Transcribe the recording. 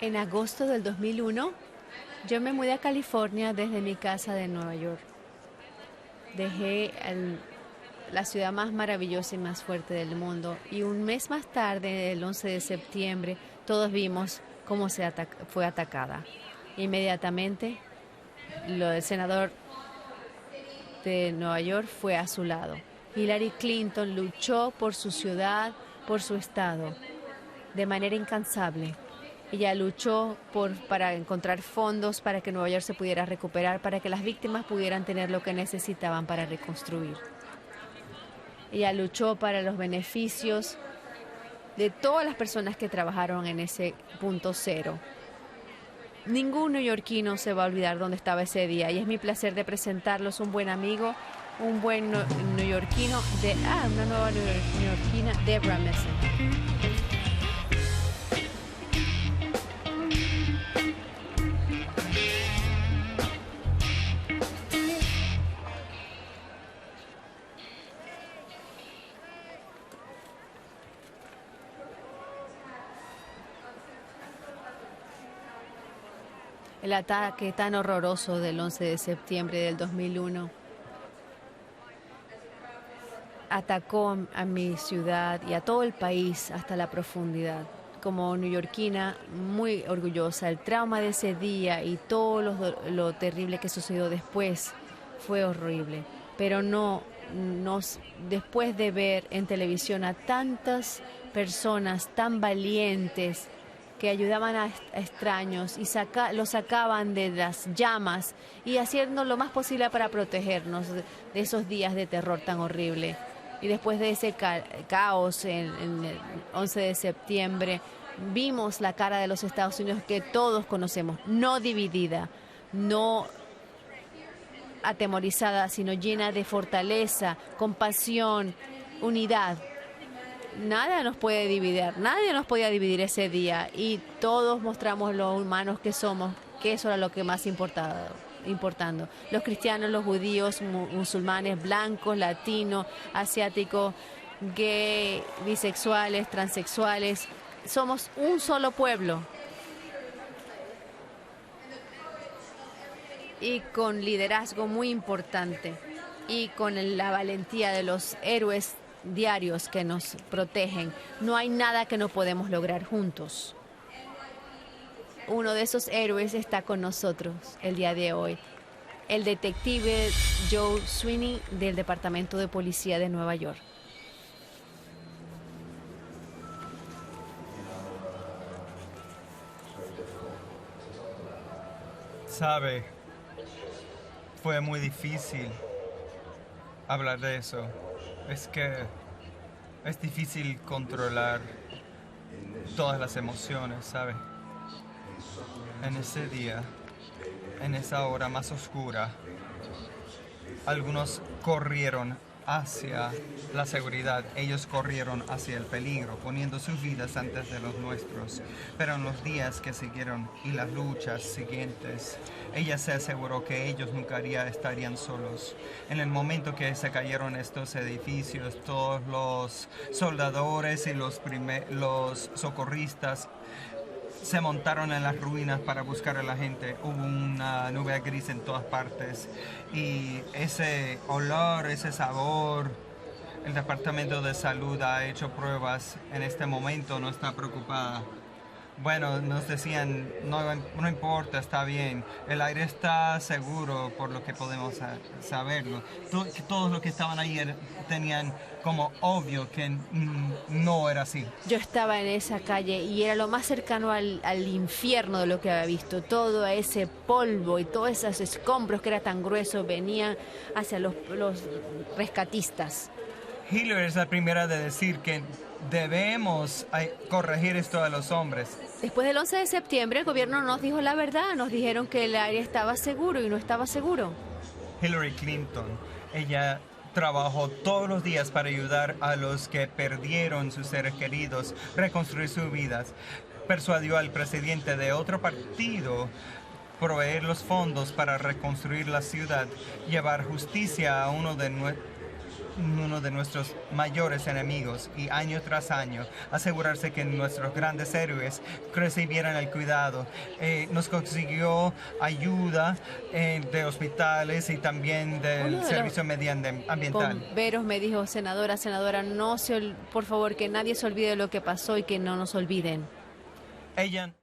En agosto del 2001, yo me mudé a California desde mi casa de Nueva York. Dejé la ciudad más maravillosa y más fuerte del mundo. Y un mes más tarde, el 11 de septiembre, todos vimos cómo fue atacada. Inmediatamente, el senador de Nueva York fue a su lado. Hillary Clinton luchó por su ciudad, por su estado, de manera incansable. Ella luchó para encontrar fondos para que Nueva York se pudiera recuperar, para que las víctimas pudieran tener lo que necesitaban para reconstruir. Ella luchó para los beneficios de todas las personas que trabajaron en ese punto cero. Ningún neoyorquino se va a olvidar dónde estaba ese día, y es mi placer de presentarlos un buen amigo, un buen neoyorquino, una nueva neoyorquina, Debra Messing. El ataque tan horroroso del 11 de septiembre del 2001 atacó a mi ciudad y a todo el país hasta la profundidad. Como neoyorquina, muy orgullosa, el trauma de ese día y todo lo terrible que sucedió después fue horrible. Pero después de ver en televisión a tantas personas tan valientes que ayudaban a extraños y los sacaban de las llamas y haciendo lo más posible para protegernos de esos días de terror tan horrible. Y después de ese caos en el 11 de septiembre, vimos la cara de los Estados Unidos que todos conocemos, no dividida, no atemorizada, sino llena de fortaleza, compasión, unidad. Nada nos puede dividir, nadie nos podía dividir ese día, y todos mostramos lo humanos que somos, que eso era lo que más importando. Los cristianos, los judíos, musulmanes, blancos, latinos, asiáticos, gay, bisexuales, transexuales, somos un solo pueblo. Y con liderazgo muy importante, y con la valentía de los héroes diarios que nos protegen, no hay nada que no podemos lograr juntos. Uno de esos héroes está con nosotros el día de hoy, el detective Joe Sweeney del Departamento de Policía de Nueva York. Sabe, fue muy difícil hablar de eso. Es que es difícil controlar todas las emociones, ¿sabe? En ese día, en esa hora más oscura, algunos corrieron hacia la seguridad, ellos corrieron hacia el peligro, poniendo sus vidas antes de los nuestros. Pero en los días que siguieron y las luchas siguientes, ella se aseguró que ellos nunca estarían solos. En el momento que se cayeron estos edificios, todos los soldadores y los socorristas se montaron en las ruinas para buscar a la gente. Hubo una nube gris en todas partes y ese olor, ese sabor, el Departamento de Salud ha hecho pruebas. En este momento no está preocupada. Bueno, nos decían, no importa, está bien, el aire está seguro por lo que podemos saberlo. Todos los que estaban ayer tenían como obvio que no era así. Yo estaba en esa calle y era lo más cercano al infierno de lo que había visto. Todo ese polvo y todos esos escombros que era tan grueso venían hacia los rescatistas. Hillary es la primera de decir que debemos corregir esto a los hombres. Después del 11 de septiembre, el gobierno nos dijo la verdad. Nos dijeron que el área estaba seguro y no estaba seguro. Hillary Clinton, ella trabajó todos los días para ayudar a los que perdieron sus seres queridos, reconstruir sus vidas. Persuadió al presidente de otro partido proveer los fondos para reconstruir la ciudad, llevar justicia a uno de uno de nuestros mayores enemigos y año tras año asegurarse que nuestros grandes héroes recibieran el cuidado. Nos consiguió ayuda de hospitales y también Uno del de servicio ambiental. Bomberos me dijo, senadora, no por favor, que nadie se olvide de lo que pasó y que no nos olviden. Ella